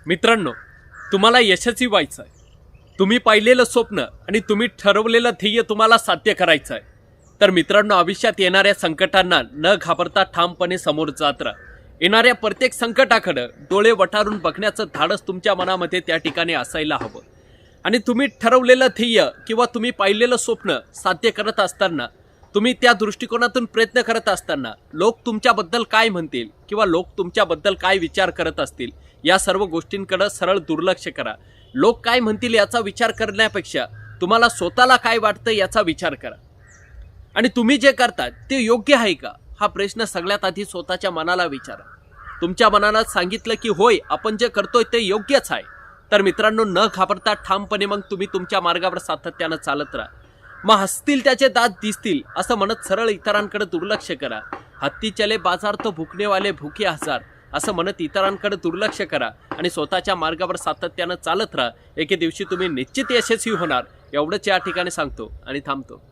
मित्रांनो, तुम्हाला यशस्वी व्हायचं आहे. तुम्ही पाहिलेलं स्वप्न आणि तुम्ही ठरवलेलं ध्येय तुम्हाला साध्य करायचं आहे. तर मित्रांनो, आयुष्यात येणाऱ्या संकटांना न घाबरता ठामपणे समोर जात राहा. येणाऱ्या प्रत्येक संकटाकडे डोळे वटारून बघण्याचं धाडस तुमच्या मनामध्ये त्या ठिकाणी असायला हवं. आणि तुम्ही ठरवलेलं ध्येय किंवा तुम्ही पाहिलेलं स्वप्न साध्य करत असताना, तुम्ही त्या दृष्टिकोनातून प्रयत्न करत असताना लोक तुमच्याबद्दल काय म्हणतील किंवा लोक तुमच्याबद्दल काय विचार करत असतील या सर्व गोष्टींकडे सरळ दुर्लक्ष करा. लोक काय म्हणतील याचा विचार करण्यापेक्षा तुम्हाला स्वतःला काय वाटतं याचा विचार करा. आणि तुम्ही जे करता ते योग्य आहे का हा प्रश्न सगळ्यात आधी स्वतःच्या मनाला विचारा. तुमच्या मनाला सांगितलं की होय आपण जे करतोय ते योग्यच आहे, तर मित्रांनो न घाबरता ठामपणे मग तुम्ही तुमच्या मार्गावर सातत्यानं चालत राहा. मग हसतील त्याचे दात दिसतील असं म्हणत सरळ इतरांकडे दुर्लक्ष करा. हत्ती चले बाजार तो भुकणे वाले भुके हजार असं म्हणत इतरांकडे दुर्लक्ष करा आणि स्वतःच्या मार्गावर सातत्यानं चालत राहा. एके दिवशी तुम्ही निश्चित यशस्वी होणार एवढंच या ठिकाणी सांगतो आणि थांबतो.